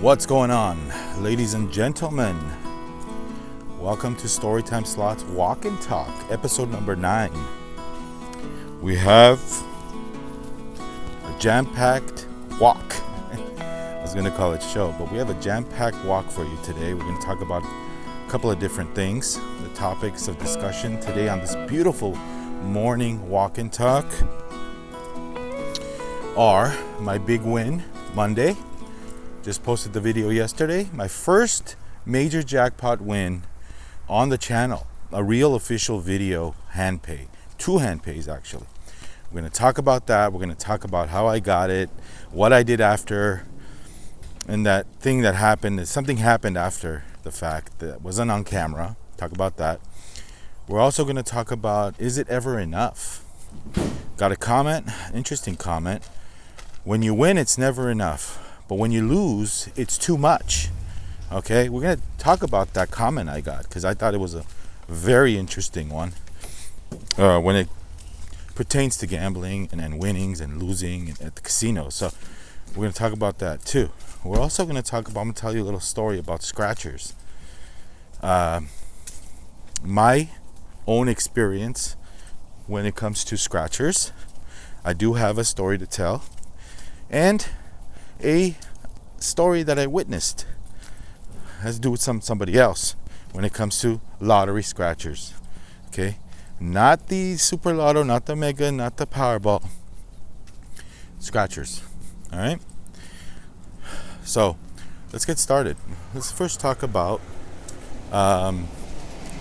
What's going on, ladies and gentlemen? Welcome to Storytime Slots Walk Talk, episode number 9. We have a jam-packed walk. I was going to call it show, but we have a jam-packed walk for you today. We're going to talk about a couple of different things. The topics of discussion today on this beautiful morning walk and talk are my big win Monday. Just posted the video yesterday. My first major jackpot win on the channel. A real official video hand pay. 2 hand pays actually. We're going to talk about that. We're going to talk about how I got it, what I did after, and that thing that happened. Something happened after the fact that wasn't on camera. Talk about that. We're also going to talk about, is it ever enough? Got a comment, interesting comment. When you win, it's never enough. But when you lose, it's too much. Okay, we're going to talk about that comment I got because I thought it was a very interesting one when it pertains to gambling and winnings and losing at the casino. So we're going to talk about that too. We're also going to talk about, I'm going to tell you a little story about scratchers. My own experience when it comes to scratchers. I do have a story to tell. And a story that I witnessed has to do with somebody else when it comes to lottery scratchers. Okay, not the Super Lotto, not the Mega, not the Powerball. Scratchers. All right. So let's get started. Let's first talk about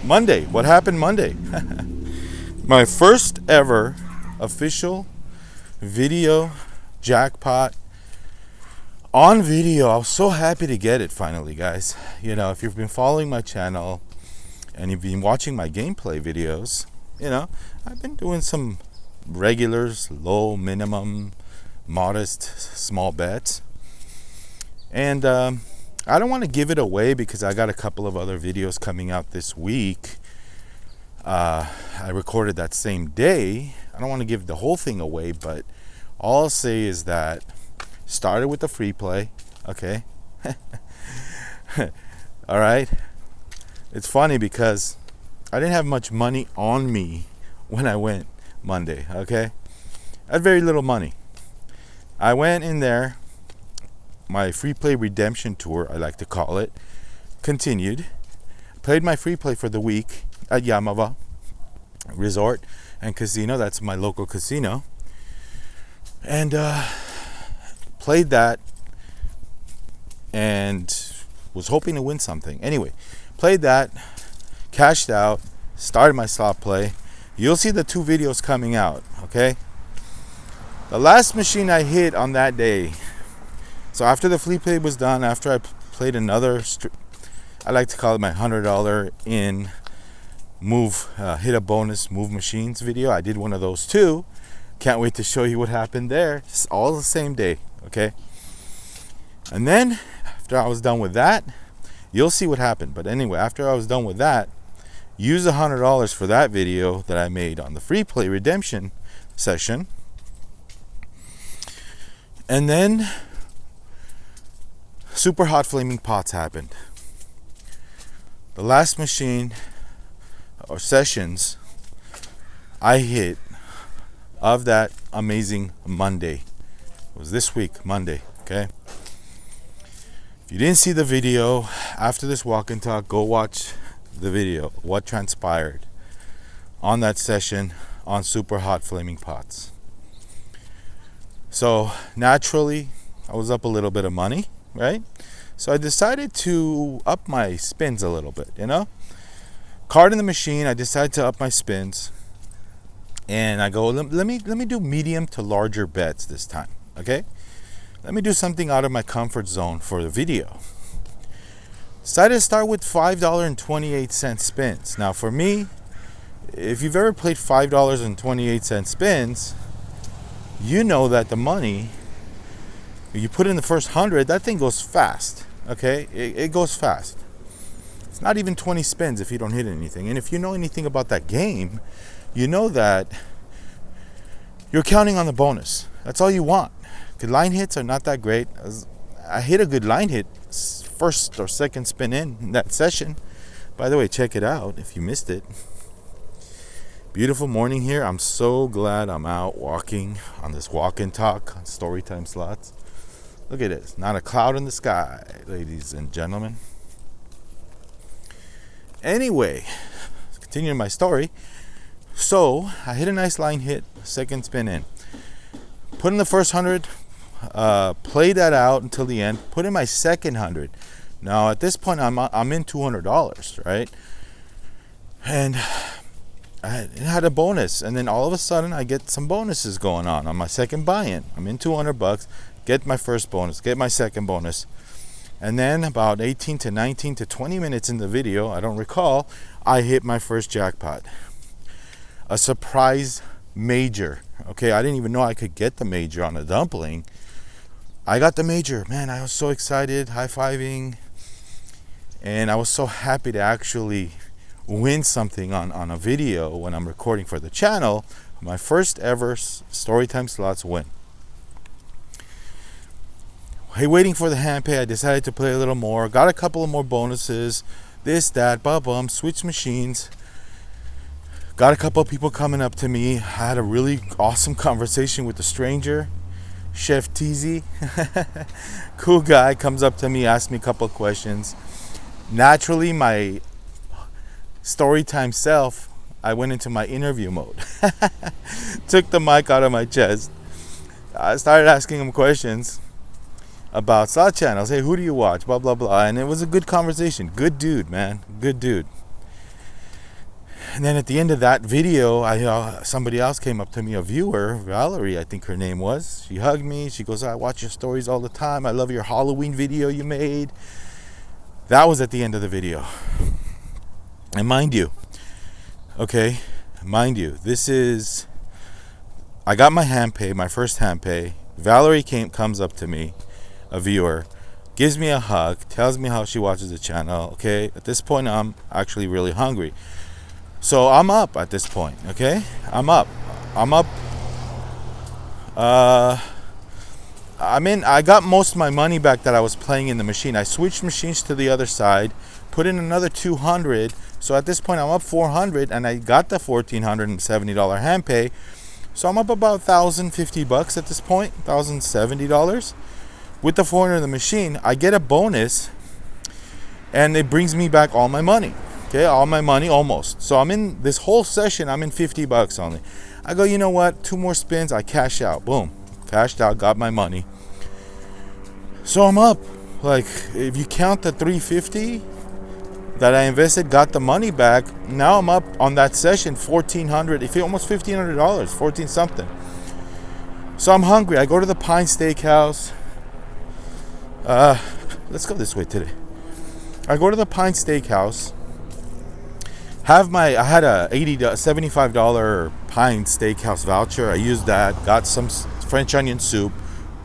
Monday. What happened Monday? My first ever official video jackpot on video. I was so happy to get it finally, guys. You know, if you've been following my channel and you've been watching my gameplay videos, you know, I've been doing some regulars, low, minimum, modest, small bets. And I don't want to give it away because I got a couple of other videos coming out this week. I recorded that same day. I don't want to give the whole thing away, but all I'll say is that started with the free play, okay? All right? It's funny because I didn't have much money on me when I went Monday, okay? I had very little money. I went in there, my free play redemption tour, I like to call it, continued. Played my free play for the week at Yaamava Resort and Casino. That's my local casino. And played that and was hoping to win something. Anyway, played that, cashed out, started my slot play. You'll see the 2 videos coming out, okay? The last machine I hit on that day, so after the free play was done, after I played another, I like to call it my $100 in move, hit a bonus move machines video. I did one of those too. Can't wait to show you what happened there. It's all the same day, okay? And then, after I was done with that, you'll see what happened. But anyway, after I was done with that, use $100 for that video that I made on the free play redemption session. And then, super hot flaming pots happened. The last machine, or sessions, I hit of that amazing Monday. It was this week, Monday, okay? If you didn't see the video, after this walk and talk, go watch the video, what transpired on that session on super hot flaming pots. So naturally, I was up a little bit of money, right? So I decided to up my spins a little bit, you know? Card in the machine, I decided to up my spins. And I go, let me do medium to larger bets this time, okay? Let me do something out of my comfort zone for the video. Decided to start with $5.28 spins. Now for me, if you've ever played $5.28 spins, you know that the money, you put in the first 100, that thing goes fast, okay? It goes fast. It's not even 20 spins if you don't hit anything. And if you know anything about that game, you know that you're counting on the bonus. That's all you want. The line hits are not that great. I hit a good line hit first or second spin in that session. By the way, check it out if you missed it. Beautiful morning here. I'm so glad I'm out walking on this walk and talk on Storytime Slots. Look at this. Not a cloud in the sky, ladies and gentlemen. Anyway, continuing my story. So I hit a nice line hit, second spin in. Put in the first 100, play that out until the end. Put in my second 100. Now at this point I'm in $200, right? And I had a bonus, and then all of a sudden I get some bonuses going on my second buy-in. I'm in $200, get my first bonus, get my second bonus, and then about 18 to 19 to 20 minutes in the video, I don't recall, I hit my first jackpot. A surprise major. Okay, I didn't even know I could get the major on a dumpling. I got the major. Man, I was so excited, high-fiving, and I was so happy to actually win something on a video when I'm recording for the channel. My first ever Storytime Slots win. Hey, waiting for the hand pay, I decided to play a little more. Got a couple of more bonuses. This, that, bum, switch machines. Got a couple of people coming up to me. I had a really awesome conversation with a stranger, Chef Teasy. Cool guy, comes up to me, asks me a couple of questions. Naturally, my Storytime self, I went into my interview mode. Took the mic out of my chest. I started asking him questions about slot channels. Hey, who do you watch? Blah, blah, blah. And it was a good conversation. Good dude, man. Good dude. And then at the end of that video, somebody else came up to me, a viewer, Valerie, I think her name was. She hugged me. She goes, I watch your stories all the time. I love your Halloween video you made. That was at the end of the video. And mind you, this is, I got my hand pay, my first hand pay. Valerie comes up to me, a viewer, gives me a hug, tells me how she watches the channel. Okay, at this point, I'm actually really hungry. So I'm up at this point, okay? I'm up. I got most of my money back that I was playing in the machine. I switched machines to the other side, put in another 200. So at this point, I'm up 400, and I got the $1,470 hand pay. So I'm up about $1,050 at this point, $1,070. With the 400 in the machine, I get a bonus, and it brings me back all my money. Okay, all my money almost. So I'm in this whole session, I'm in $50 only. I go, you know what? 2 more spins, I cash out. Boom. Cashed out, got my money. So I'm up. Like, if you count the $350 that I invested, got the money back, now I'm up on that session $1,400, almost $1,500, 14 something. So I'm hungry. I go to the Pine Steakhouse. Let's go this way today. I go to the Pine Steakhouse. I had a $75 Pine Steakhouse voucher. I used that. Got some French onion soup,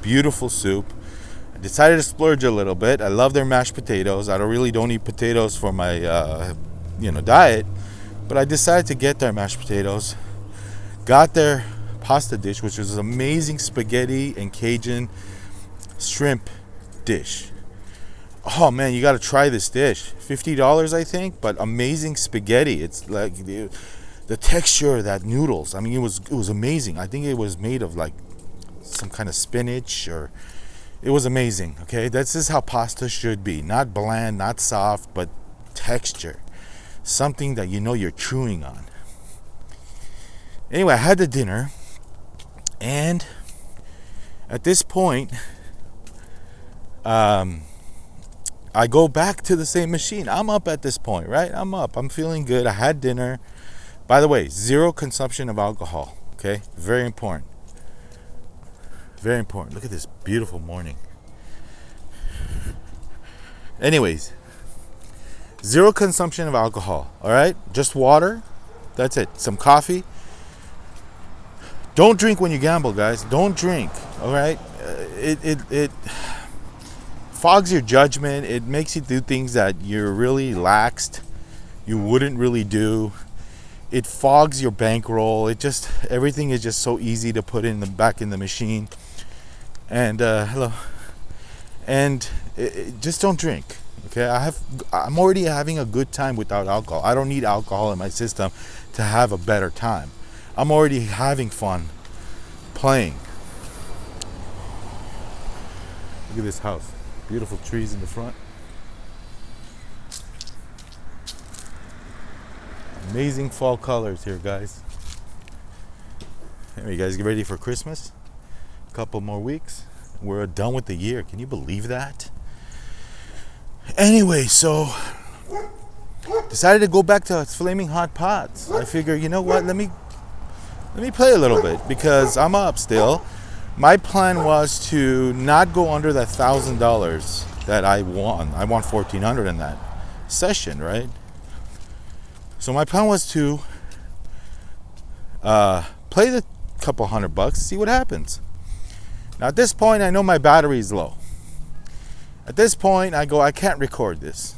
beautiful soup. I decided to splurge a little bit. I love their mashed potatoes. I don't eat potatoes for my diet, but I decided to get their mashed potatoes. Got their pasta dish, which was an amazing spaghetti and Cajun shrimp dish. Oh man, you got to try this dish. $50, I think, but amazing spaghetti. It's like the texture of that noodles. I mean, it was amazing. I think it was made of like some kind of spinach, or it was amazing. Okay, this is how pasta should be. Not bland, not soft, but texture. Something that you're chewing on. Anyway, I had the dinner, and at this point, I go back to the same machine. I'm up at this point, right? I'm up. I'm feeling good. I had dinner. By the way, 0 consumption of alcohol. Okay? Very important. Very important. Look at this beautiful morning. Anyways, 0 consumption of alcohol. All right? Just water. That's it. Some coffee. Don't drink when you gamble, guys. Don't drink. All right? It fogs your judgment. It makes you do things that you're really laxed, you wouldn't really do. It fogs your bankroll. Everything is just so easy to put back in the machine. And hello. and just don't drink. Okay, I'm already having a good time without alcohol. I don't need alcohol in my system to have a better time. I'm already having fun playing. Look at this house. Beautiful trees in the front. Amazing fall colors here, guys. Anyway, you guys get ready for Christmas. A couple more weeks. We're done with the year. Can you believe that? Anyway, so decided to go back to flaming hot pots. I figure, you know what? Let me play a little bit because I'm up still. My plan was to not go under that $1,000 that I won. I won $1,400 in that session, right? So my plan was to play the couple $100, see what happens. Now at this point, I know my battery is low. At this point, I can't record this.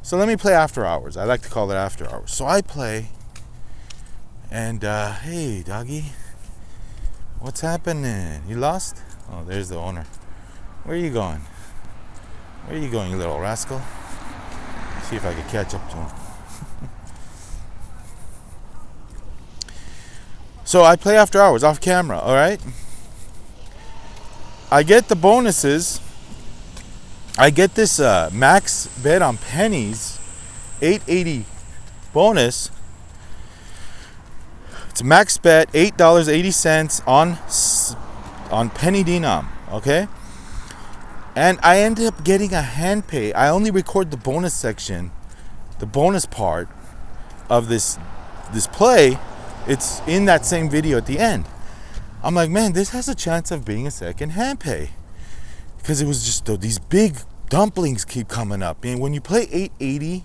So let me play after hours. I like to call it after hours. So I play, and hey, doggy, what's happening? You lost? Oh, there's the owner. Where are you going? Where are you going, you little rascal? See if I can catch up to him. So I play after hours, off camera, all right? I get the bonuses. I get this max bet on pennies, 880 bonus. It's max bet, $8.80 on penny denom, okay? And I ended up getting a hand pay. I only record the bonus section, the bonus part of this play. It's in that same video at the end. I'm like, man, this has a chance of being a second hand pay. Because it was just these big dumplings keep coming up. And when you play $8.80,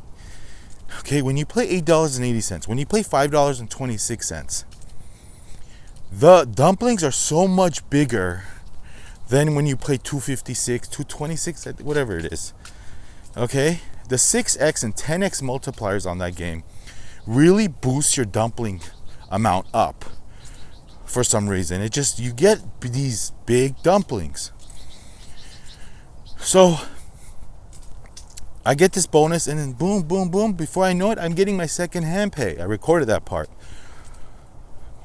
okay, when you play $8.80, when you play $5.26, the dumplings are so much bigger than when you play $2.56, $2.26, whatever it is. Okay? The 6x and 10x multipliers on that game really boost your dumpling amount up for some reason. It just, you get these big dumplings. So I get this bonus, and then boom, boom, boom, before I know it, I'm getting my second hand pay. I recorded that part.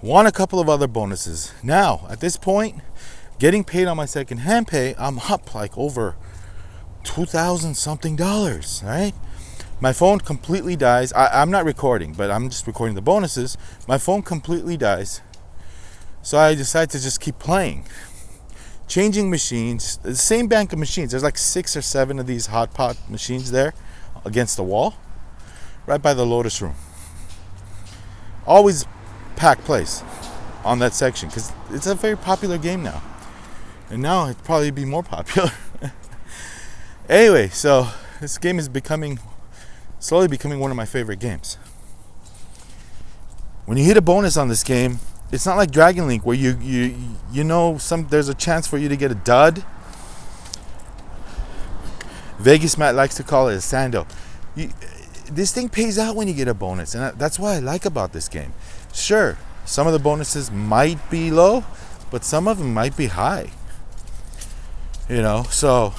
Won a couple of other bonuses. Now at this point, getting paid on my second hand pay, I'm up like over $2,000 something, right? My phone completely dies. I'm not recording, but I'm just recording the bonuses. My phone completely dies. So I decide to just keep playing. Changing machines, the same bank of machines. There's like 6 or 7 of these hot pot machines there against the wall, right by the Lotus room. Always packed place on that section because it's a very popular game now. And now it'd probably be more popular. Anyway, so this game is slowly becoming one of my favorite games. When you hit a bonus on this game, it's not like Dragon Link where you know there's a chance for you to get a dud. Vegas Matt likes to call it a sando. This thing pays out when you get a bonus, and that's what I like about this game. Sure, some of the bonuses might be low, but some of them might be high. You know, so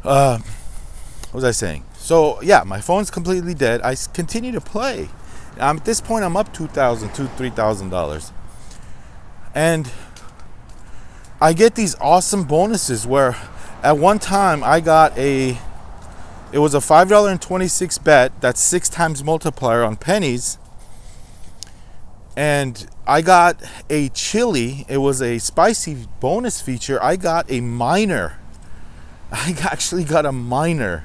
what was I saying? So yeah, my phone's completely dead. I continue to play. At this point, I'm up $3,000, and I get these awesome bonuses where at one time I got it was a $5.26 bet. That's 6 times multiplier on pennies. And I got a chili. It was a spicy bonus feature. I got a minor. I actually got a minor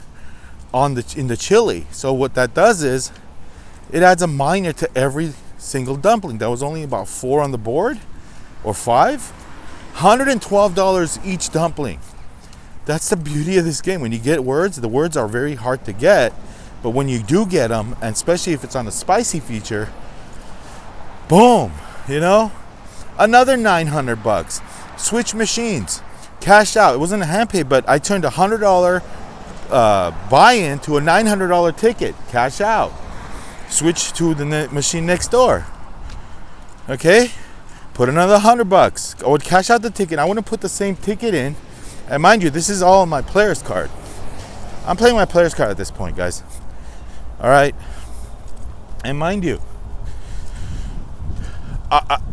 in the chili. So what that does is it adds a minor to every single dumpling. That was only about 4 on the board, or 5. $112 each dumpling. That's the beauty of this game. When you get words, the words are very hard to get, but when you do get them, and especially if it's on the spicy feature, boom, you know? Another $900. Switch machines. Cash out. It wasn't a hand pay, but I turned a $100 buy-in to a $900 ticket. Cash out. Switch to the machine next door. Okay? put another $100. I would cash out the ticket. I wouldn't put the same ticket in. And mind you, this is all on my player's card. I'm playing my player's card at this point, guys. All right. And mind you,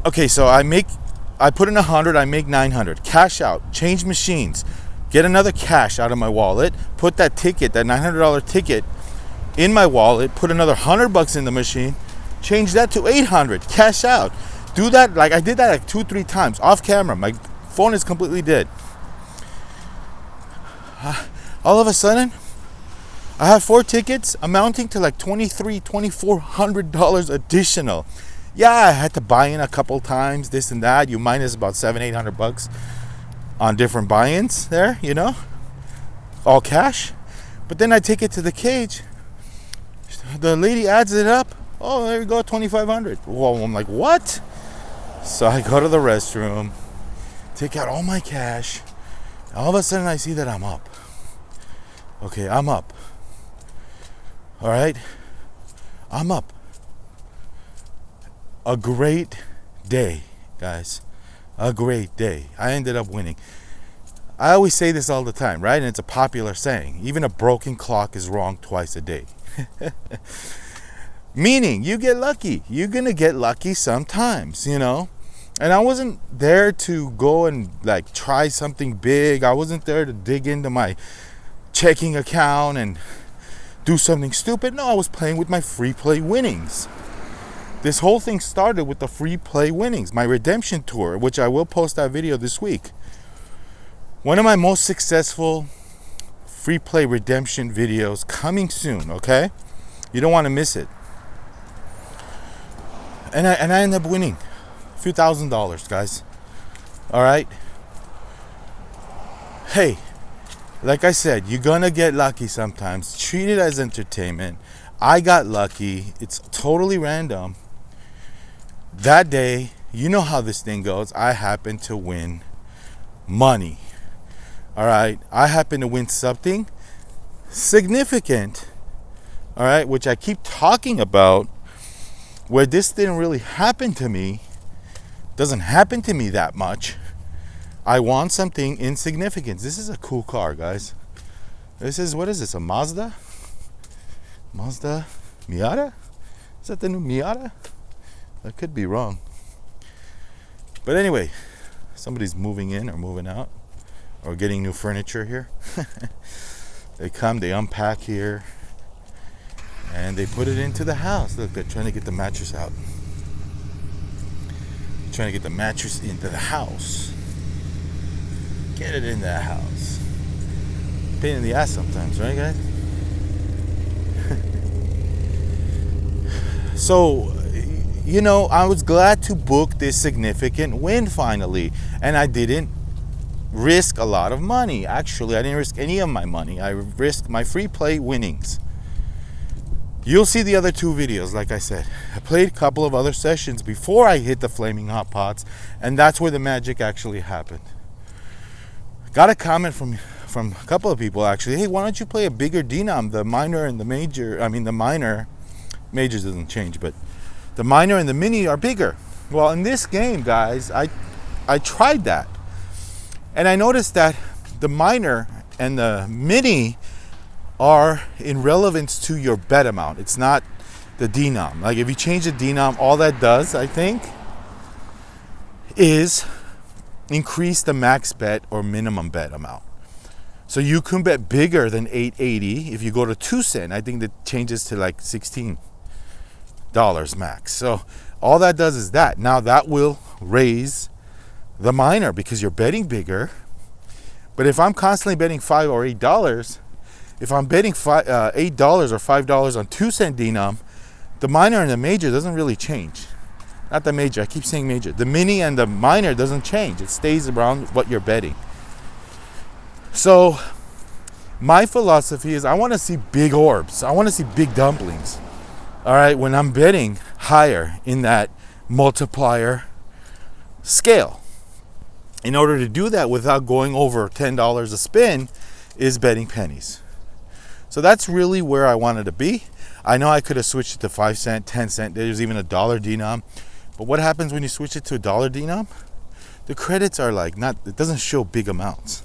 okay, so I put in 100, I make 900. Cash out, change machines, get another cash out of my wallet, put that ticket, that $900 ticket in my wallet, put another $100 in the machine, change that to 800, cash out. Do that, like I did that like 2-3 times off camera. My phone is completely dead. All of a sudden, I have 4 tickets amounting to like $2,400 additional. Yeah, I had to buy in a couple times, this and that. You minus about $700-800 on different buy-ins there, you know, all cash. But then I take it to the cage. The lady adds it up. Oh, there you go, $2,500. Well, I'm like, what? So I go to the restroom, take out all my cash. All of a sudden, I see that I'm up. Okay, I'm up. All right, I'm up. A great day, guys. A great day. I ended up winning. I always say this all the time, right? And it's a popular saying. Even a broken clock is wrong twice a day. Meaning, you get lucky. You're going to get lucky sometimes, you know? And I wasn't there to go and like try something big. I wasn't there to dig into my checking account and do something stupid. No, I was playing with my free play winnings. This whole thing started with the free play winnings, my redemption tour, which I will post that video this week. One of my most successful free play redemption videos coming soon, okay? You don't want to miss it. And I end up winning a few $1,000s, guys. All right? Hey, like I said, you're going to get lucky sometimes. Treat it as entertainment. I got lucky. It's totally random. That day, you know how this thing goes. I happened to win money. All right? I happened to win something significant. All right? Which I keep talking about. Where this didn't really happen to me. Doesn't happen to me that much. I want something insignificant. This is a cool car, guys. This is, what is this, a Mazda? Mazda Miata? Is that the new Miata? I could be wrong. But anyway, somebody's moving in or moving out or getting new furniture here. They come, they unpack here, and they put it into the house. Look, they're trying to get the mattress out. Trying to get the mattress into the house. Get it in the house. Pain in the ass sometimes, right, guys? So, you know, I was glad to book this significant win finally. And I didn't risk a lot of money. Actually, I didn't risk any of my money. I risked my free play winnings. You'll see the other 2 videos, like I said. I played a couple of other sessions before I hit the flaming hot pots, and that's where the magic actually happened. Got a comment from a couple of people, actually. Hey, why don't you play a bigger denom? The minor and the major, the minor, majors doesn't change, but the minor and the mini are bigger. Well, in this game, guys, I tried that. And I noticed that the minor and the mini are in relevance to your bet amount. It's not the denom. Like if you change the denom, all that does, I think, is increase the max bet or minimum bet amount. So you can bet bigger than $8.80 if you go to 2 cent. I think that changes to like $16 max. So all that does is that. Now that will raise the minor because you're betting bigger. But if I'm constantly betting $5 or $8, if I'm betting $8 or $5 on 2 cent denom, the minor and the major doesn't really change. Not the major, I keep saying major. The mini and the minor doesn't change. It stays around what you're betting. So my philosophy is I want to see big orbs. I want to see big dumplings. All right, when I'm betting higher in that multiplier scale. In order to do that without going over $10 a spin is betting pennies. So that's really where I wanted to be. I know I could have switched it to 5 cent, 10 cent. There's even a dollar denom. But what happens when you switch it to a dollar denom? The credits are like not, it doesn't show big amounts.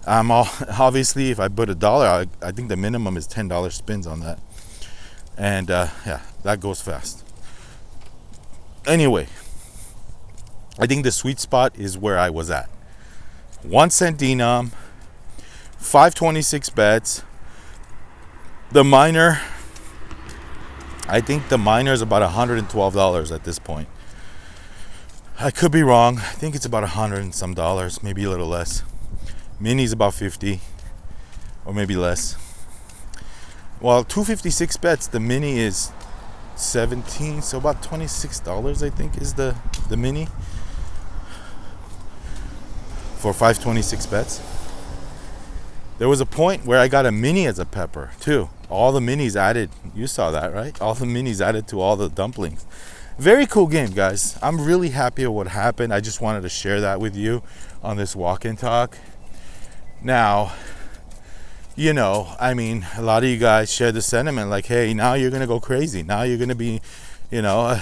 Obviously, if I put $1, I think the minimum is $10 spins on that. And yeah, that goes fast. Anyway, I think the sweet spot is where I was at. 1 cent denom, 526 bets. The minor, I think the minor is about $112 at this point. I could be wrong. I think it's about $100 and some dollars, maybe a little less. Mini's about 50 or maybe less. Well, 256 bets, the mini is 17, so about $26 I think is the mini for 526 bets. There was a point where I got a mini as a pepper too. All the minis added, you saw that, right? All the minis added to all the dumplings. Very cool game, guys. I'm really happy with what happened. I just wanted to share that with you on this walk-in talk. Now, you know, I mean, a lot of you guys share the sentiment like, hey, now you're going to go crazy. Now you're going to be, you know,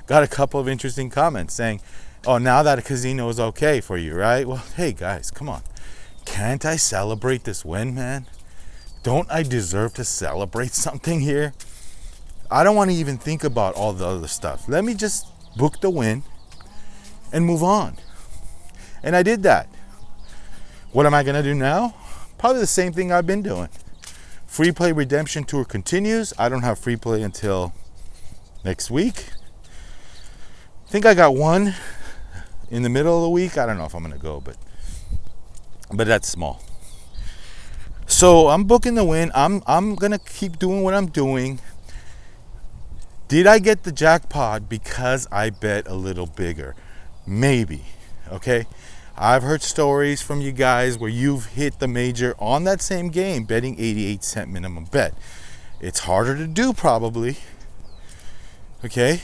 got a couple of interesting comments saying, oh, now that a casino is okay for you, right? Well, hey, guys, come on. Can't I celebrate this win, man? Don't I deserve to celebrate something here? I don't want to even think about all the other stuff. Let me just book the win and move on. And I did that. What am I going to do now? Probably the same thing I've been doing. Free play redemption tour continues. I don't have free play until next week. I think I got one in the middle of the week. I don't know if I'm going to go, but that's small. So I'm booking the win. I'm going to keep doing what I'm doing. Did I get the jackpot because I bet a little bigger? Maybe. Okay. I've heard stories from you guys where you've hit the major on that same game betting 88-cent minimum bet. It's harder to do probably. Okay.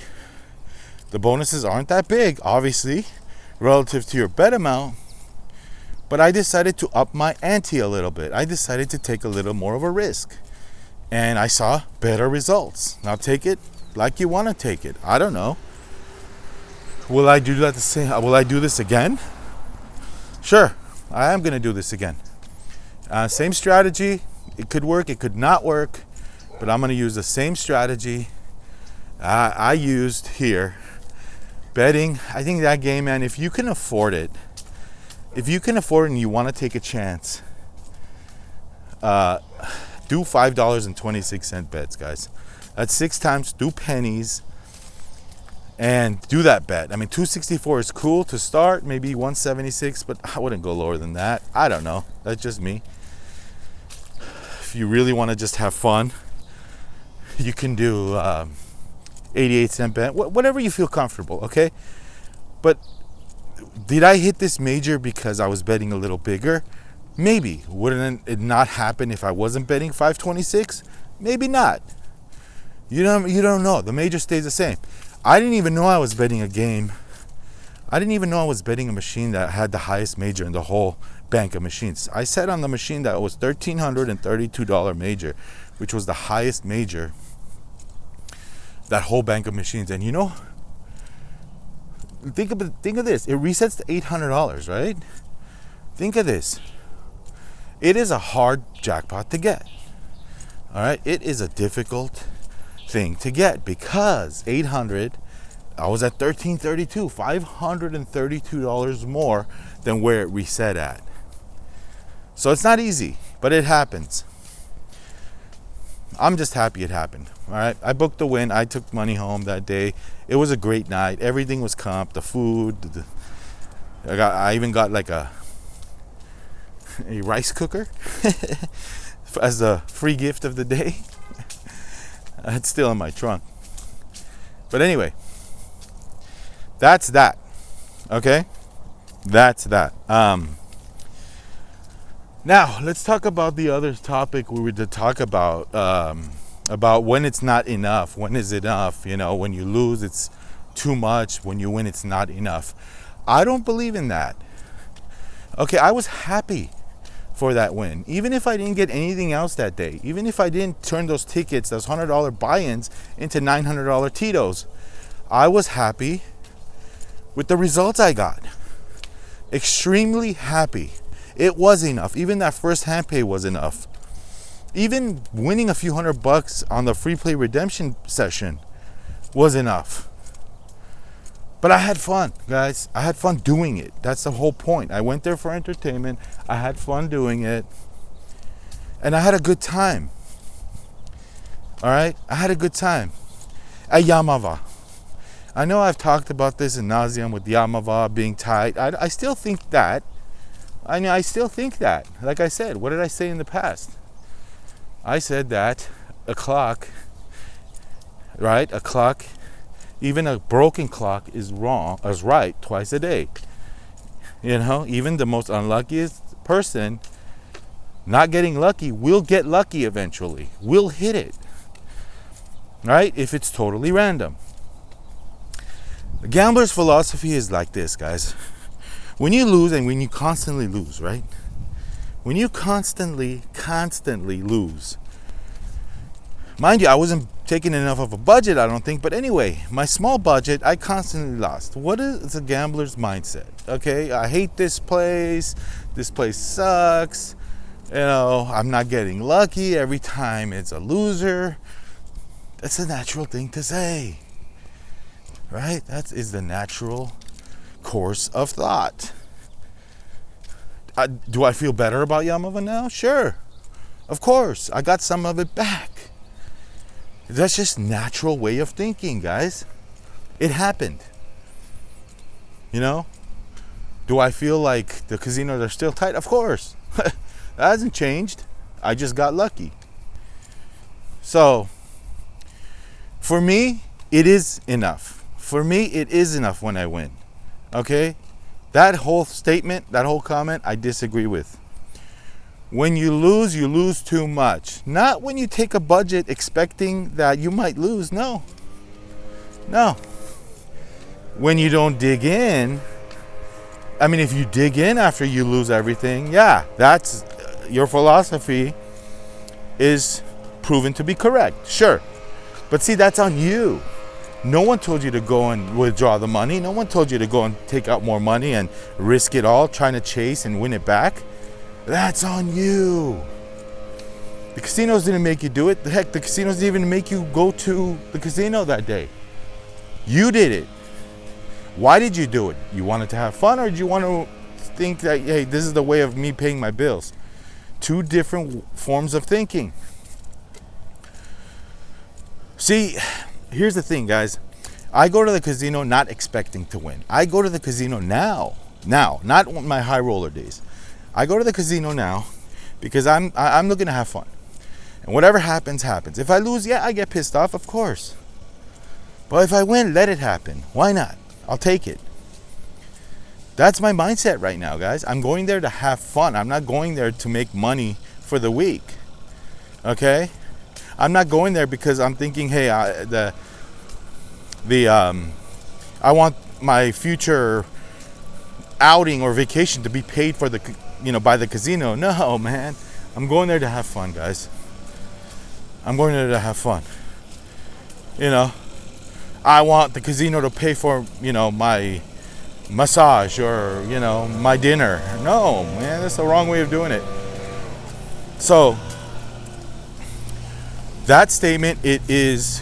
The bonuses aren't that big, obviously, relative to your bet amount. But I decided to up my ante a little bit. I decided to take a little more of a risk. And I saw better results. Now take it like you want to take it. I don't know. Will I do that the same? Will I do this again? Sure, I am going to do this again. Same strategy. It could work, it could not work. But I'm going to use the same strategy I used here. Betting, I think that game, man, if you can afford it, and you want to take a chance, do $5.26 bets, guys. That's 6 times, do pennies, and do that bet. I mean, 264 is cool to start, maybe 176, but I wouldn't go lower than that. I don't know. That's just me. If you really want to just have fun, you can do 88-cent bet, whatever you feel comfortable, okay? But did I hit this major because I was betting a little bigger? Maybe. Wouldn't it not happen if I wasn't betting 526? Maybe not. You don't know. The major stays the same. I didn't even know I was betting a game. I didn't even know I was betting a machine that had the highest major in the whole bank of machines. I said on the machine that it was $1,332 major, which was the highest major, that whole bank of machines. And you know, think of this. It resets to $800, right? Think of this. It is a hard jackpot to get. All right, it is a difficult thing to get because 800, I was at 1332, $532 more than where it reset at. So it's not easy, but it happens. I'm just happy it happened. All right, I booked the win. I took money home that day. It was a great night. Everything was comp. The food. I even got like a rice cooker as a free gift of the day. It's still in my trunk. But anyway, that's that. Okay, that's that. Now let's talk about the other topic we were to talk about when it's not enough. When is it enough? You know, when you lose, it's too much. When you win, it's not enough. I don't believe in that. Okay, I was happy for that win. Even if I didn't get anything else that day, even if I didn't turn those tickets, those $100 buy-ins into $900 Tito's, I was happy with the results I got. Extremely happy. It was enough. Even that first hand pay was enough. Even winning a few $100 on the free play redemption session was enough. But I had fun, guys. I had fun doing it. That's the whole point. I went there for entertainment. I had fun doing it. And I had a good time. All right? I had a good time. At Yaamava. I know I've talked about this in nauseam with Yaamava being tight. I still think that. I still think that. Like I said, what did I say in the past? I said that a clock, right? A clock, even a broken clock is right twice a day. You know, even the most unluckiest person not getting lucky will get lucky eventually. Will hit it. Right? If it's totally random. The gambler's philosophy is like this, guys. When you lose and when you constantly lose, right? When you constantly lose. Mind you, I wasn't taking enough of a budget, I don't think. But anyway, my small budget, I constantly lost. What is a gambler's mindset? Okay, I hate this place. This place sucks. You know, I'm not getting lucky. Every time it's a loser. That's a natural thing to say. Right? That is the natural course of thought. Do I feel better about Yaamava now? Sure. Of course. I got some of it back. That's just natural way of thinking, guys. It happened. You know? Do I feel like the casinos are still tight? Of course. That hasn't changed. I just got lucky. So, for me, it is enough. For me, it is enough when I win. Okay? That whole statement, that whole comment, I disagree with. When you lose too much. Not when you take a budget expecting that you might lose. No. When you don't dig in, I mean, if you dig in after you lose everything, yeah, that's your philosophy is proven to be correct. Sure. But see, that's on you. No one told you to go and withdraw the money. No one told you to go and take out more money and risk it all trying to chase and win it back. That's on you. The casinos didn't make you do it. Heck, the casinos didn't even make you go to the casino that day. You did it. Why did you do it? You wanted to have fun, or did you want to think that, hey, this is the way of me paying my bills? Two different forms of thinking. See, here's the thing, guys. I go to the casino not expecting to win. I go to the casino now, not my high roller days. I go to the casino now because I'm looking to have fun. And whatever happens, happens. If I lose, yeah, I get pissed off, of course. But if I win, let it happen. Why not? I'll take it. That's my mindset right now, guys. I'm going there to have fun. I'm not going there to make money for the week. Okay? I'm not going there because I'm thinking, hey, I want my future outing or vacation to be paid for by the casino. No, man. I'm going there to have fun, guys. I'm going there to have fun. You know, I want the casino to pay for, my massage or, my dinner. No, man, that's the wrong way of doing it. So, that statement, it is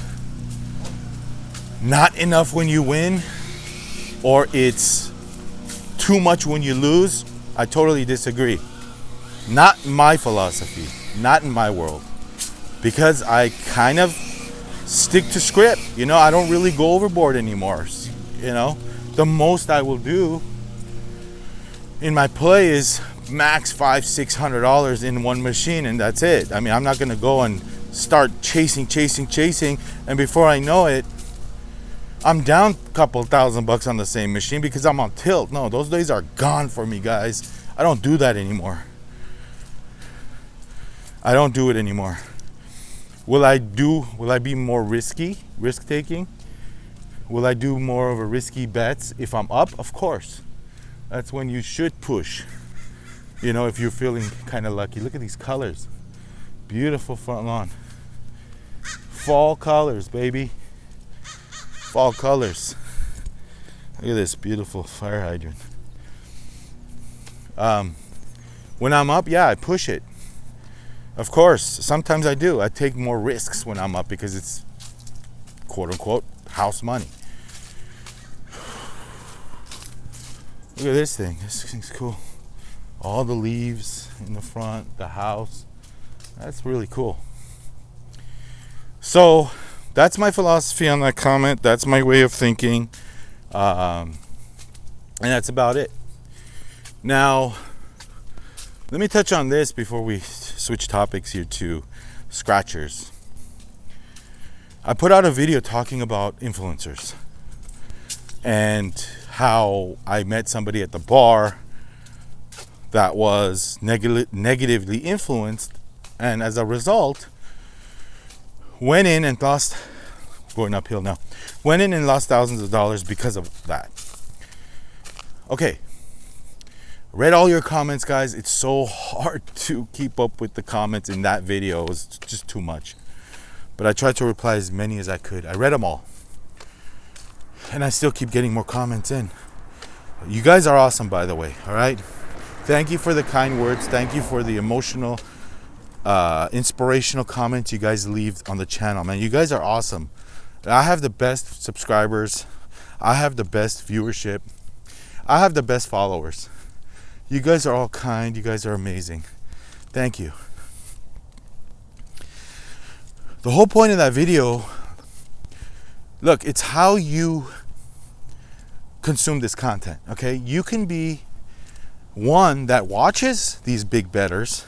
not enough when you win, or it's too much when you lose. I totally disagree. Not my philosophy, not in my world, because I kind of stick to script. I don't really go overboard anymore. The most I will do in my play is max $500-600 in one machine, and that's it. I mean, I'm not gonna go and start chasing, and before I know it, I'm down a couple $1,000 on the same machine because I'm on tilt. No, those days are gone for me, guys. I don't do that anymore. I don't do it anymore. Will I be more risk taking? Will I do more of a risky bets if I'm up? Of course. That's when you should push. If you're feeling kind of lucky. Look at these colors. Beautiful front lawn. Fall colors, baby. fall colors. Look at this beautiful fire hydrant. When I'm up, yeah, I push it. Of course, sometimes I do. I take more risks when I'm up because it's quote unquote house money. Look at this thing. This thing's cool. All the leaves in the front, the house. That's really cool. So that's my philosophy on that comment. That's my way of thinking. And that's about it. Now, let me touch on this before we switch topics here to scratchers. I put out a video talking about influencers and how I met somebody at the bar that was negatively influenced, and as a result went in and lost, going uphill now, went in and lost thousands of dollars because of that. Okay, read all your comments, guys. It's so hard to keep up with the comments in that video. It was just too much, but I tried to reply as many as I could. I read them all, and I still keep getting more comments in. You guys are awesome, by the way. All right, thank you for the kind words. Thank you for the emotional, inspirational comments you guys leave on the channel, man. You guys are awesome. I have the best subscribers. I have the best viewership. I have the best followers. You guys are all kind. You guys are amazing. Thank you. The whole point of that video, look, it's how you consume this content, okay? You can be one that watches these big bettors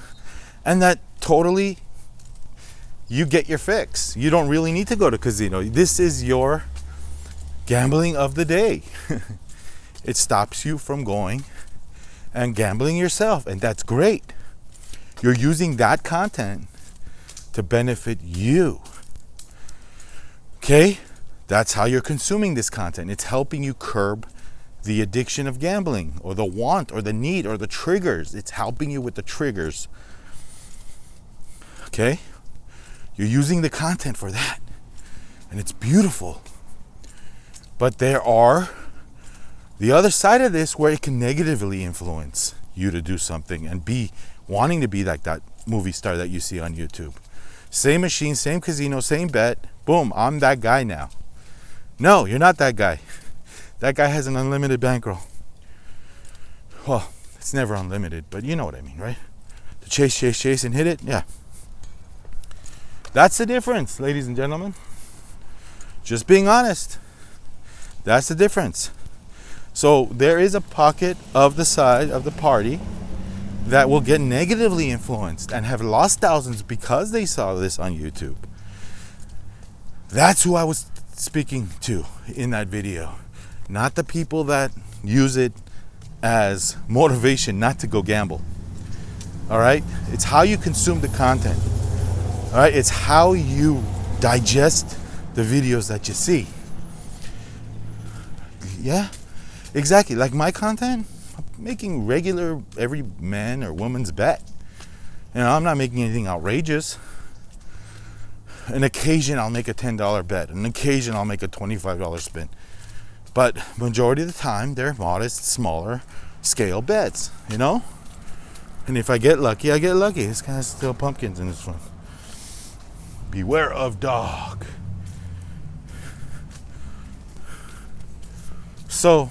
and that totally you get your fix. You don't really need to go to casino. This is your gambling of the day. It stops you from going and gambling yourself, and that's great. You're using that content to benefit you. Okay? That's how you're consuming this content. It's helping you curb the addiction of gambling, or the want, or the need, or the triggers. It's helping you with the triggers. Okay? You're using the content for that. And it's beautiful. But there are the other side of this where it can negatively influence you to do something and be wanting to be like that movie star that you see on YouTube. Same machine, same casino, same bet. Boom, I'm that guy now. No, you're not that guy. That guy has an unlimited bankroll. Well, it's never unlimited, but you know what I mean, right? To chase, and hit it, yeah. That's the difference, ladies and gentlemen. Just being honest. That's the difference. So there is a pocket of the side of the party that will get negatively influenced and have lost thousands because they saw this on YouTube. That's who I was speaking to in that video. Not the people that use it as motivation not to go gamble. All right? It's how you consume the content. All right? It's how you digest the videos that you see. Yeah? Exactly. Like my content, I'm making regular every man or woman's bet. You know, I'm not making anything outrageous. An occasion I'll make a $10 bet. An occasion I'll make a $25 spin. But majority of the time, they're modest, smaller scale bets, you know? And if I get lucky, I get lucky. This guy's still pumpkins in this one. Beware of dog. So,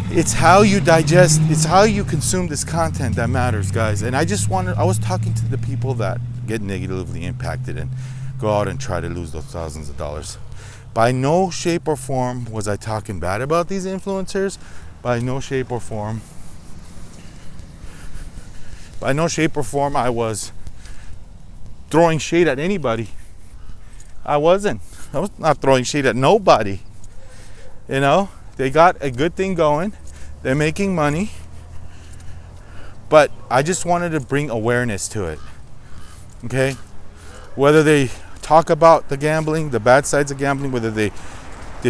it's how you digest, it's how you consume this content that matters, guys. And I was talking to the people that get negatively impacted and go out and try to lose those thousands of dollars. By no shape or form was I talking bad about these influencers. By no shape or form I was throwing shade at anybody. I was not throwing shade at nobody. You know, they got a good thing going. They're making money. But I just wanted to bring awareness to it. Okay? Whether they talk about the gambling, the bad sides of gambling, whether they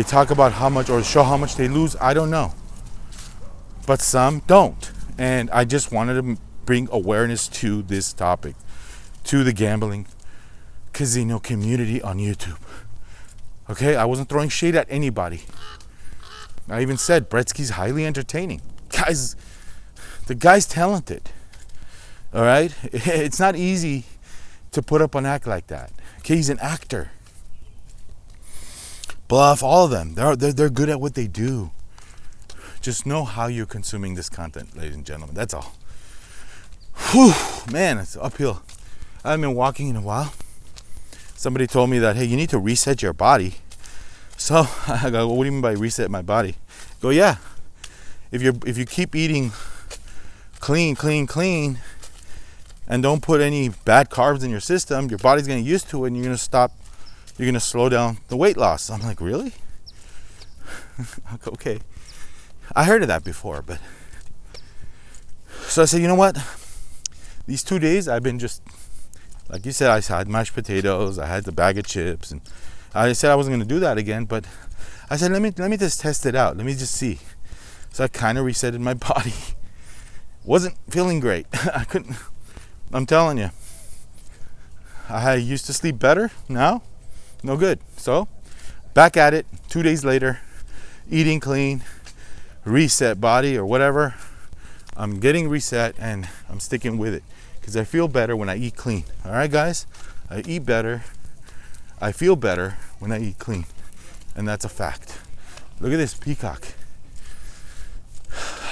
talk about how much or show how much they lose, I don't know. But some don't. And I just wanted to bring awareness to this topic, to the gambling casino community on YouTube. Okay, I wasn't throwing shade at anybody. I even said Bretsky's highly entertaining. Guys, the guy's talented. All right? It's not easy to put up an act like that. Okay, he's an actor. Bluff, all of them. They're good at what they do. Just know how you're consuming this content, ladies and gentlemen. That's all. Whew, man, it's uphill. I haven't been walking in a while. Somebody told me that, hey, you need to reset your body. So I go, well, what do you mean by reset my body? I go, yeah. If you keep eating clean, and don't put any bad carbs in your system, your body's gonna get used to it, and you're gonna slow down the weight loss. I'm like, really? Okay. I heard of that before, but so I said, you know what? These 2 days I've been just, like you said, I had mashed potatoes, I had the bag of chips, and I said I wasn't gonna do that again, but I said, let me just test it out. Let me just see. So I kind of resetted my body. Wasn't feeling great. I couldn't. I'm telling you. I used to sleep better. Now, no good. So, back at it. 2 days later, eating clean, reset body or whatever. I'm getting reset and I'm sticking with it because I feel better when I eat clean. All right, guys? I eat better. I feel better when I eat clean. And that's a fact. Look at this peacock.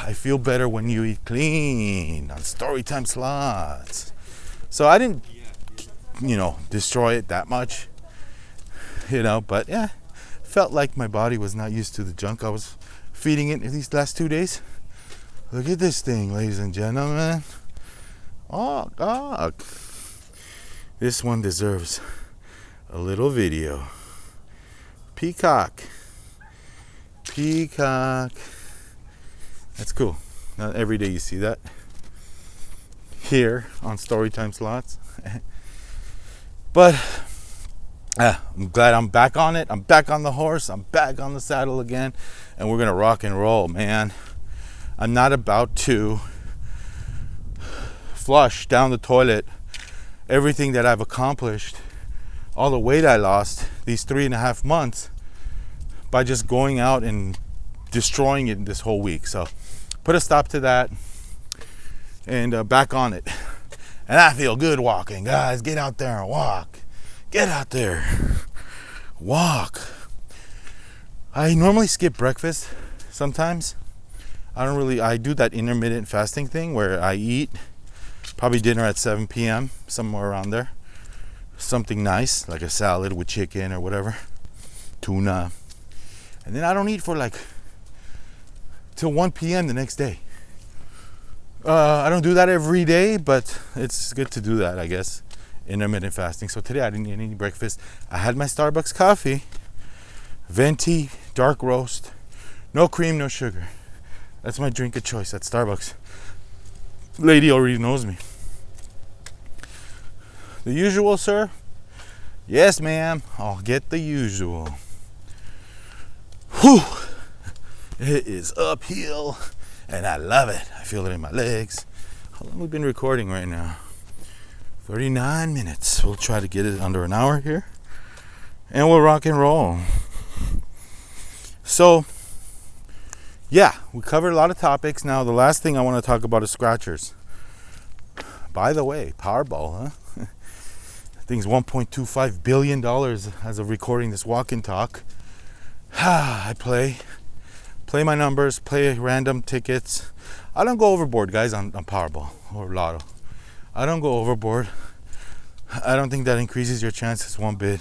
I feel better when you eat clean on Storytime Slots. So I didn't, destroy it that much, but yeah, felt like my body was not used to the junk I was feeding it these last 2 days. Look at this thing, ladies and gentlemen. Oh, God. This one deserves a little video. Peacock. That's cool. Not every day you see that here on Storytime Slots. But I'm glad I'm back on it. I'm back on the horse. I'm back on the saddle again. And we're going to rock and roll, man. I'm not about to flush down the toilet everything that I've accomplished, all the weight I lost these 3.5 months by just going out and destroying it this whole week. So put a stop to that and back on it. And I feel good walking. Guys, get out there and walk. Get out there. Walk. I normally skip breakfast sometimes. I do that intermittent fasting thing where I eat probably dinner at 7 p.m., somewhere around there. Something nice, like a salad with chicken or whatever. Tuna. And then I don't eat for till 1 p.m. the next day. I don't do that every day, but it's good to do that, I guess. Intermittent fasting. So today I didn't eat any breakfast. I had my Starbucks coffee, venti, dark roast, no cream, no sugar. That's my drink of choice at Starbucks. Lady already knows me. The usual, sir? Yes, ma'am. I'll get the usual. Whew. It is uphill, and I love it. I feel it in my legs. How long have we been recording right now? 39 minutes. We'll try to get it under an hour here, and we'll rock and roll. So, yeah, we covered a lot of topics. Now, the last thing I want to talk about is scratchers. By the way, Powerball, huh? I think it's $1.25 billion as of recording this walk and talk. I play my numbers, play random tickets. I don't go overboard, guys, on Powerball or Lotto. I don't go overboard. I don't think that increases your chances one bit.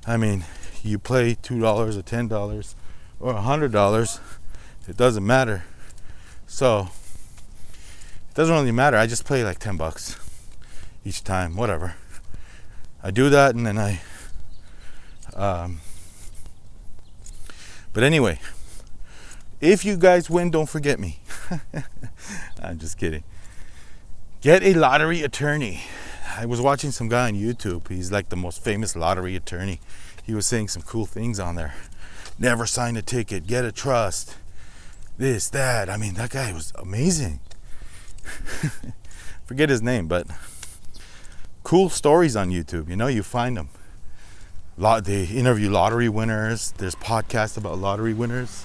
I mean, you play $2 or $10 or $100, it doesn't matter. So, it doesn't really matter. I just play like $10 each time, whatever. I do that and then but anyway, if you guys win, don't forget me. I'm just kidding. Get a lottery attorney. I was watching some guy on YouTube. He's like the most famous lottery attorney. He was saying some cool things on there. Never sign a ticket. Get a trust. This, that. I mean, that guy was amazing. Forget his name, but cool stories on YouTube. You find them. They interview lottery winners. There's podcasts about lottery winners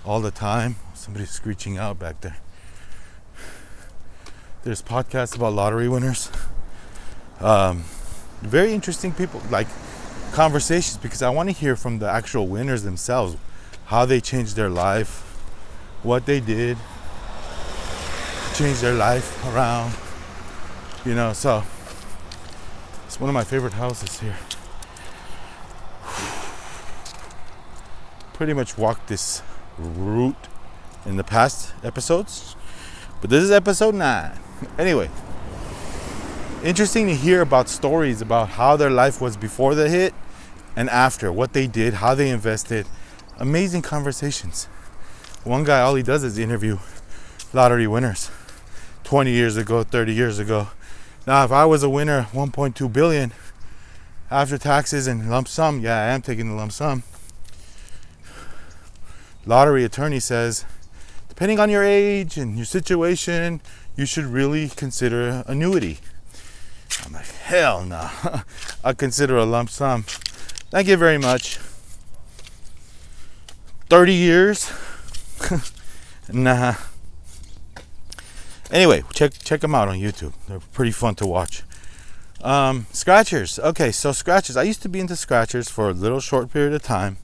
all the time. Somebody's screeching out back there. There's podcasts about lottery winners. Very interesting people, like conversations, because I want to hear from the actual winners themselves, how they changed their life, what they did to change their life around, so it's one of my favorite houses here. Pretty much walked this route in the past episodes, but this is episode 9. Anyway, interesting to hear about stories about how their life was before the hit and after, what they did, how they invested. Amazing conversations. One guy, all he does is interview lottery winners 20 years ago, 30 years ago. Now, if I was a winner, 1.2 billion after taxes and lump sum, yeah, I am taking the lump sum. Lottery attorney says, depending on your age and your situation, you should really consider annuity. I'm like, hell no. I'll consider a lump sum. Thank you very much. 30 years? Nah. Anyway, check them out on YouTube. They're pretty fun to watch. Scratchers. Okay, so scratchers. I used to be into scratchers for a little short period of time.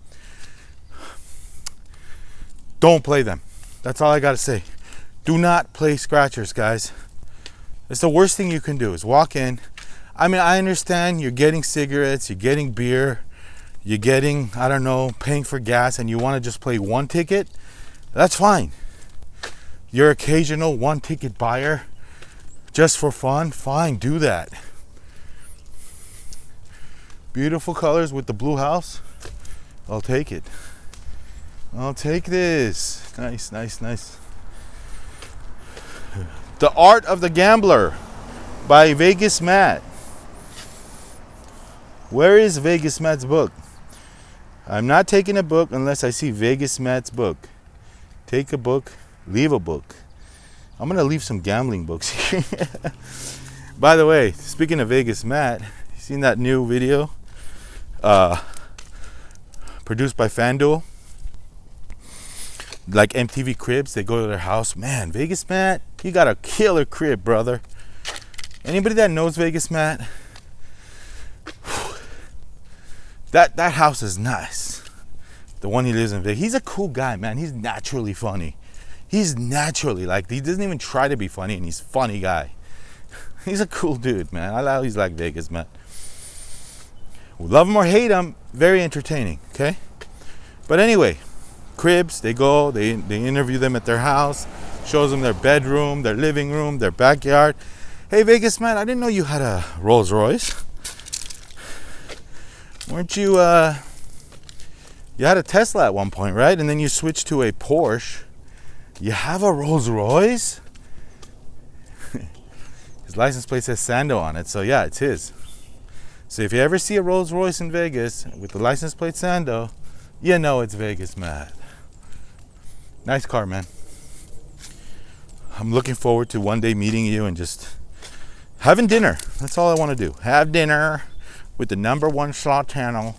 Don't play them. That's all I gotta say. Do not play scratchers, guys. It's the worst thing you can do is walk in. I mean, I understand you're getting cigarettes, you're getting beer, you're getting, paying for gas, and you want to just play one ticket. That's fine. Your occasional one ticket buyer, just for fun, fine, do that. Beautiful colors with the blue house. I'll take it. I'll take this. Nice. The Art of the Gambler by Vegas Matt. Where is Vegas Matt's book? I'm not taking a book unless I see Vegas Matt's book. Take a book, leave a book. I'm going to leave some gambling books here. By the way, speaking of Vegas Matt, you seen that new video? Produced by FanDuel. Like MTV Cribs, they go to their house. Man, Vegas Matt, you got a killer crib, brother. Anybody that knows Vegas Matt, that house is nice. The one he lives in Vegas. He's a cool guy, man. He's naturally funny. He doesn't even try to be funny, and he's a funny guy. He's a cool dude, man. I always like Vegas Matt. Love him or hate him, very entertaining, okay? But anyway, cribs, they go, they interview them at their house, shows them their bedroom, their living room, their backyard. Hey, Vegas Matt, I didn't know you had a Rolls Royce. Weren't you, you had a Tesla at one point, right? And then you switched to a Porsche. You have a Rolls Royce? His license plate says Sando on it, so yeah, it's his. So if you ever see a Rolls Royce in Vegas with the license plate Sando, you know it's Vegas Matt. Nice car, man. I'm looking forward to one day meeting you and just having dinner. That's all I want to do. Have dinner with the #1 slot channel.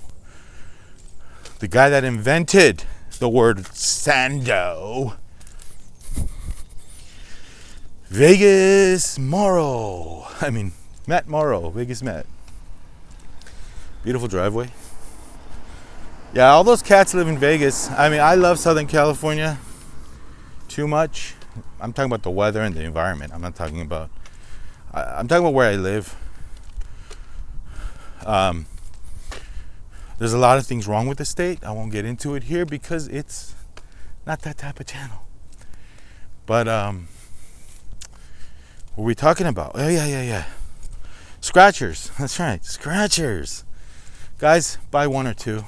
The guy that invented the word Sando. Vegas Morrow. Matt Morrow. Vegas Matt. Beautiful driveway. Yeah, all those cats live in Vegas. I love Southern California too much. I'm talking about the weather and the environment. I'm talking about where I live. There's a lot of things wrong with the state. I won't get into it here because it's not that type of channel. But what were we talking about? Oh, yeah. Scratchers. That's right. Scratchers. Guys, buy one or two.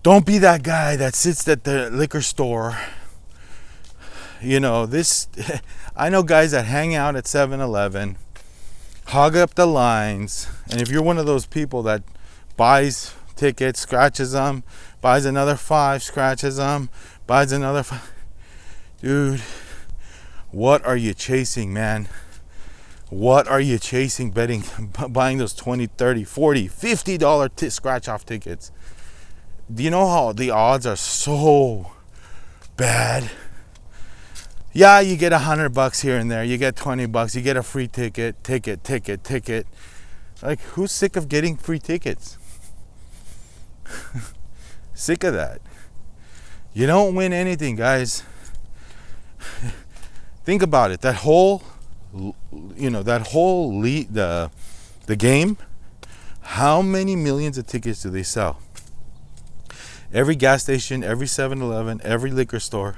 Don't be that guy that sits at the liquor store. I know guys that hang out at 7-Eleven, hog up the lines, and if you're one of those people that buys tickets, scratches them, buys another 5, scratches them, buys another 5. Dude, what are you chasing, man? What are you chasing betting, buying those $20, $30, $40, $50 scratch off tickets? Do you know how the odds are so bad? Yeah, you get $100 here and there. You get $20. You get a free ticket. Like, who's sick of getting free tickets? Sick of that. You don't win anything, guys. Think about it. The game. How many millions of tickets do they sell? Every gas station, every 7-Eleven, every liquor store,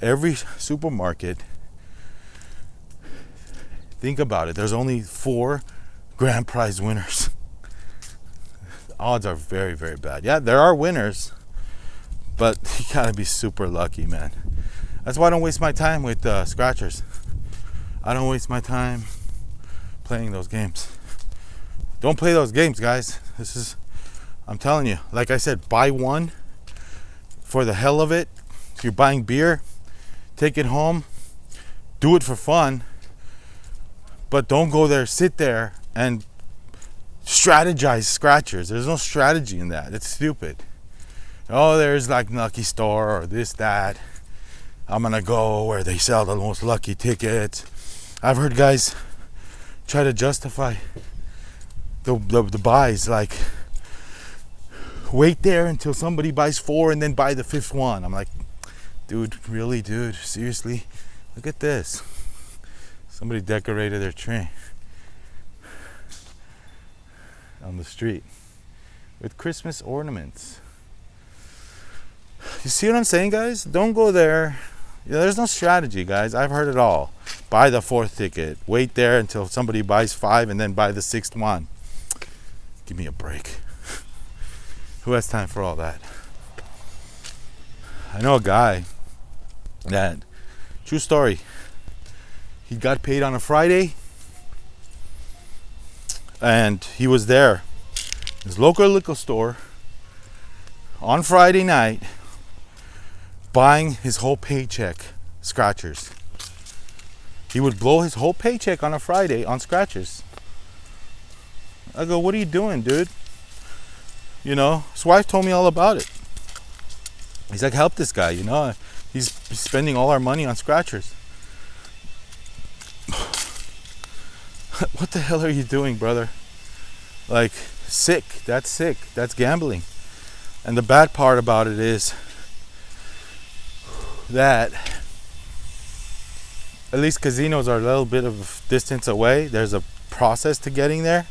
every supermarket. Think about it. There's only 4 grand prize winners. The odds are very, very bad. Yeah, there are winners, but you gotta be super lucky, man. That's why I don't waste my time with scratchers. I don't waste my time playing those games. Don't play those games, guys. I'm telling you, like I said, buy one for the hell of it. If you're buying beer, take it home, do it for fun, but don't go there, sit there and strategize scratchers. There's no strategy in that. It's stupid. Oh, there's like Lucky Store or this, that. I'm gonna go where they sell the most lucky tickets. I've heard guys try to justify the buys, like wait there until somebody buys 4 and then buy the 5th one. I'm like, dude, really, dude, seriously? Look at this. Somebody decorated their tree on the street with Christmas ornaments. You see what I'm saying, guys? Don't go there. There's no strategy, guys. I've heard it all. Buy the 4th ticket. Wait there until somebody buys 5 and then buy the 6th one. Give me a break. Who has time for all that? I know a guy that, true story, he got paid on a Friday and he was there, his local liquor store, on Friday night, buying his whole paycheck scratchers. He would blow his whole paycheck on a Friday on scratchers. I go, what are you doing, dude? You know, his wife told me all about it. He's like, help this guy, you know. He's spending all our money on scratchers. What the hell are you doing, brother? Like, sick. That's sick. That's gambling. And the bad part about it is that at least casinos are a little bit of distance away. There's a process to getting there.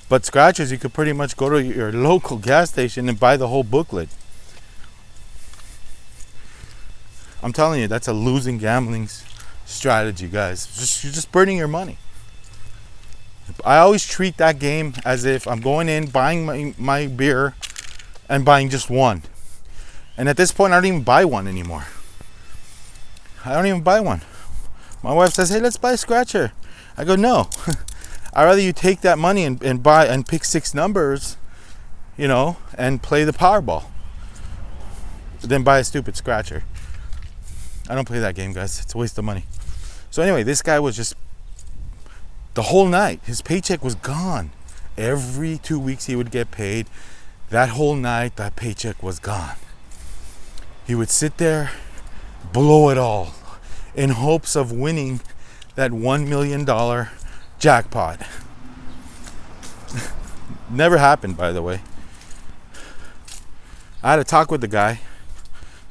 But scratchers, you could pretty much go to your local gas station and buy the whole booklet. I'm telling you, that's a losing gambling strategy, guys. You're just burning your money. I always treat that game as if I'm going in, buying my beer, and buying just one. And at this point, I don't even buy one anymore. I don't even buy one. My wife says, hey, let's buy a scratcher. I go, no. I'd rather you take that money and buy and pick 6 numbers, you know, and play the Powerball than buy a stupid scratcher. I don't play that game, guys. It's a waste of money. So anyway, this guy was just, the whole night, his paycheck was gone. Every 2 weeks he would get paid. That whole night, that paycheck was gone. He would sit there, blow it all, in hopes of winning that $1 million jackpot. Never happened, by the way. I had a talk with the guy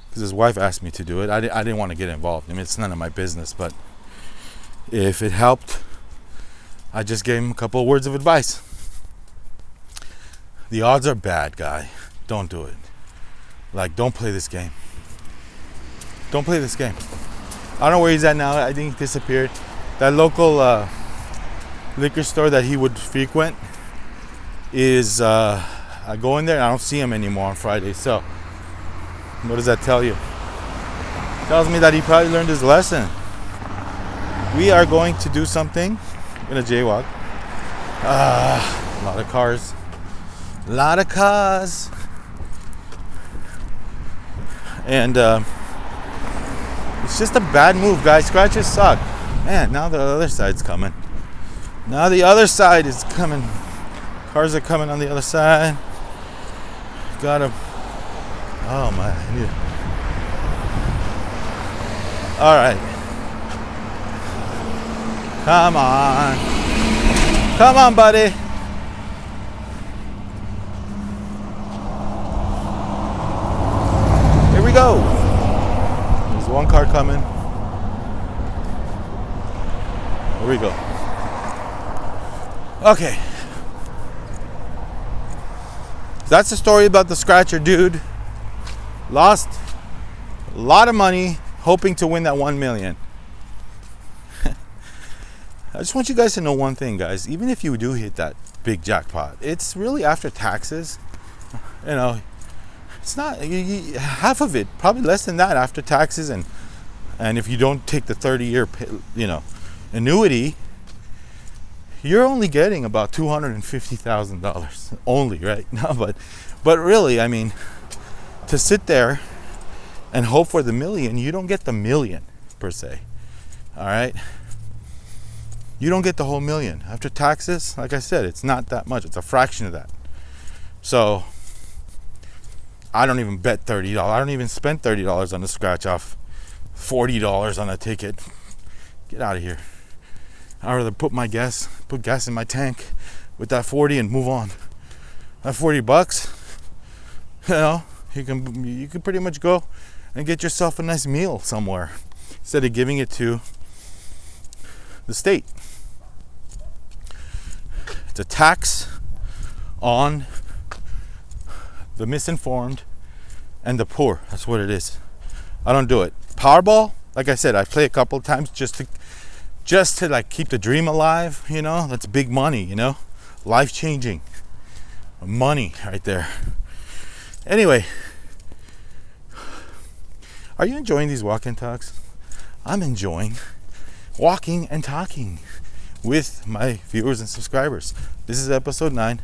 because his wife asked me to do it. I didn't want to get involved. I mean, it's none of my business, but if it helped, I just gave him a couple of words of advice. The odds are bad, guy. Don't do it. Like, don't play this game. Don't play this game. I don't know where he's at now. I think he disappeared. That local liquor store that he would frequent is, I go in there and I don't see him anymore on Friday. So, what does that tell you? It tells me that he probably learned his lesson. We are going to do something. I'm gonna jaywalk. A lot of cars. A lot of cars. And It's just a bad move, guys. Scratches suck. Man, now the other side's coming. Now the other side is coming. Cars are coming on the other side. Gotta. Oh my. All right. Come on. Come on, buddy. Here we go. There's one car coming. Here we go. Okay. That's the story about the scratcher dude. Lost a lot of money hoping to win that 1 million. I just want you guys to know one thing, guys. Even if you do hit that big jackpot, it's really after taxes. You know, it's not half of it, probably less than that after taxes, and if you don't take the 30-year, annuity, you're only getting about $250,000 only, right? No, but really, I mean, to sit there and hope for the million, you don't get the million per se. All right. You don't get the whole million. After taxes, like I said, it's not that much. It's a fraction of that. So I don't even bet $30. I don't even spend $30 on the scratch off, $40 on a ticket. Get out of here. I'd rather put gas in my tank with that 40 and move on. That $40, you can pretty much go and get yourself a nice meal somewhere instead of giving it to the state. It's a tax on the misinformed and the poor. That's what it is. I don't do it. Powerball, like I said, I play a couple of times just to like keep the dream alive. That's big money. Life changing money right there. Anyway, are you enjoying these walk-in talks? I'm enjoying walking and talking with my viewers and subscribers. This is episode 9.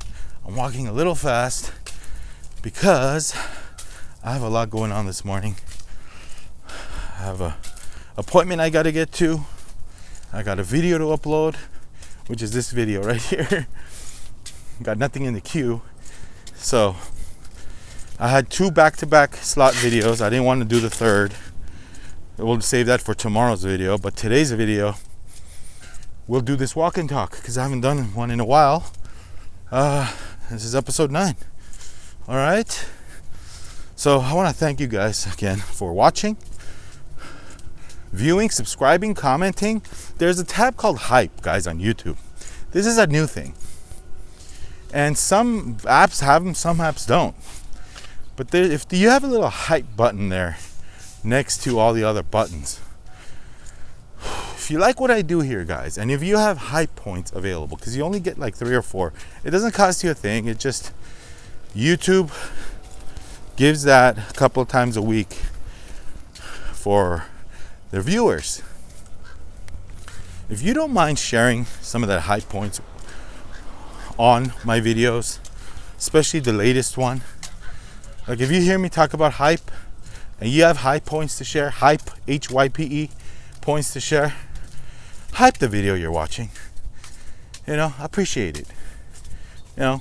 I'm walking a little fast because I have a lot going on this morning. I have a appointment I got to get to. I got a video to upload, which is this video right here. Got nothing in the queue. So I had 2 back-to-back slot videos. I didn't want to do the third. We'll save that for tomorrow's video. But today's video, we'll do this walk and talk because I haven't done one in a while. This is episode 9. All right. So I want to thank you guys again for watching, viewing, subscribing, commenting. There's a tab called Hype, guys, on YouTube. This is a new thing. And some apps have them, some apps don't. But if you have a little hype button there next to all the other buttons, if you like what I do here, guys, and if you have hype points available, because you only get like 3 or 4, it doesn't cost you a thing. It just, YouTube gives that a couple of times a week for their viewers. If you don't mind sharing some of that hype points on my videos, especially the latest one, like if you hear me talk about hype and you have hype points to share, hype, HYPE points to share, hype the video you're watching. I appreciate it. You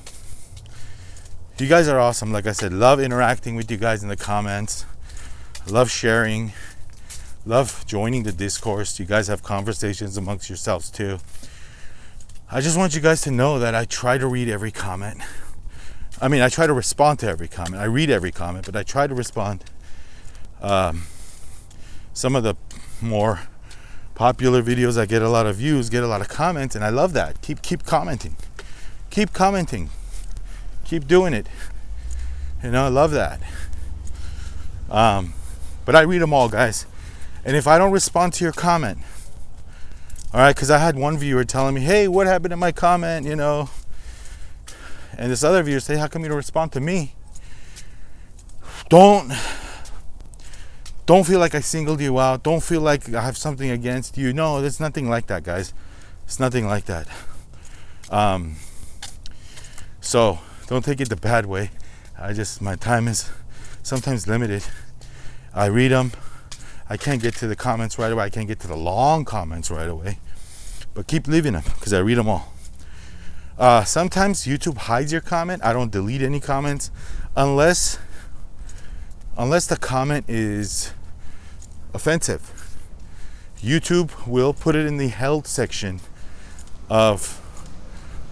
guys are awesome. Like I said, love interacting with you guys in the comments. Love sharing. Love joining the discourse. You guys have conversations amongst yourselves too. I just want you guys to know that I try to read every comment. I try to respond to every comment. I read every comment, but I try to respond. Some of the more popular videos, I get a lot of views, get a lot of comments, and I love that. Keep commenting. Keep commenting. Keep doing it. I love that. But I read them all, guys. And if I don't respond to your comment, all right, because I had one viewer telling me, hey, what happened to my comment, and this other viewer say, how come you don't respond to me? Don't feel like I singled you out. Don't feel like I have something against you. No, there's nothing like that, guys. It's nothing like that. So don't take it the bad way. My time is sometimes limited. I read them. I can't get to the comments right away. I can't get to the long comments right away. But keep leaving them because I read them all. Sometimes YouTube hides your comment. I don't delete any comments unless the comment is offensive. YouTube will put it in the held section of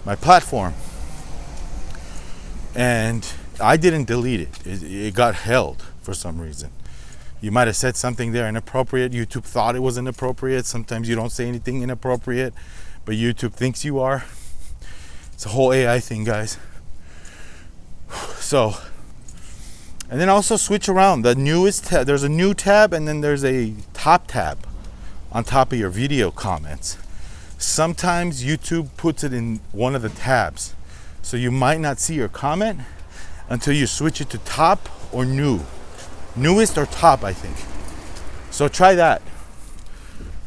my platform. And I didn't delete it. It got held for some reason. You might have said something there inappropriate. YouTube thought it was inappropriate. Sometimes you don't say anything inappropriate, but YouTube thinks you are. It's a whole AI thing, guys. So, and then also switch around. The newest tab, there's a new tab, and then there's a top tab on top of your video comments. Sometimes YouTube puts it in one of the tabs. So you might not see your comment until you switch it to top or new. Newest or top, I think. So try that.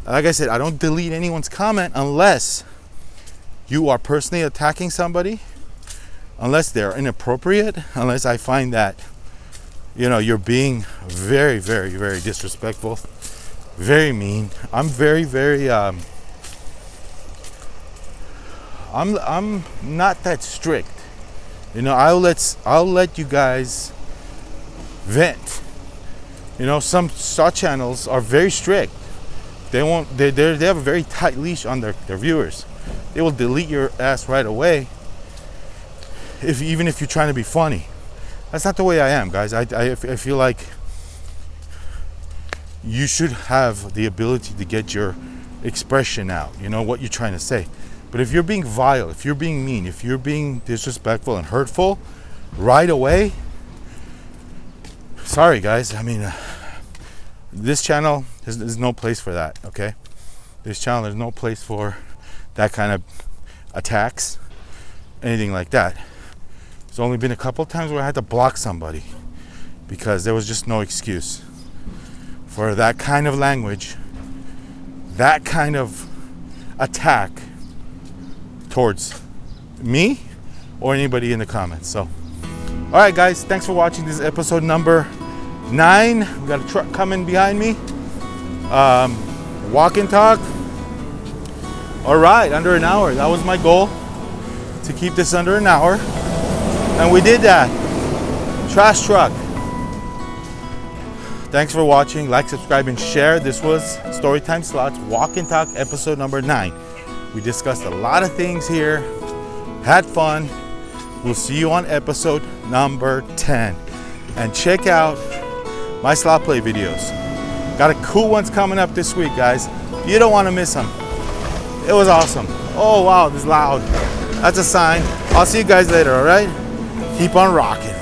Like I said, I don't delete anyone's comment unless you are personally attacking somebody, unless they're inappropriate, unless I find that, you know, you're being very, very, very disrespectful, very mean. I'm very, very, I'm not that strict. You know, I'll let you guys vent. You know, some Star channels are very strict. They have a very tight leash on their viewers. They will delete your ass right away even if you're trying to be funny. That's not the way I am, guys. I feel like you should have the ability to get your expression out, you know, what you're trying to say. But if you're being vile, if you're being mean, if you're being disrespectful and hurtful right away, sorry, guys. I mean, this channel, there's no place for that, okay? This channel, there's no place for that kind of attacks, anything like that. There's only been a couple times where I had to block somebody because there was just no excuse for that kind of language, that kind of attack towards me or anybody in the comments. So, all right, guys, thanks for watching. This is episode number 9. We got a truck coming behind me. Walk and talk. All right, under an hour. That was my goal, to keep this under an hour, and we did that. Trash truck. Thanks for watching. Like, subscribe, and share. This was Storytime Slots Walk and Talk, episode number 9. We discussed a lot of things here, had fun. We'll see you on episode number 10. And check out my slot play videos. Got a cool ones coming up this week, guys. You don't want to miss them. It was awesome. Oh, wow, this is loud. That's a sign. I'll see you guys later, all right? Keep on rocking.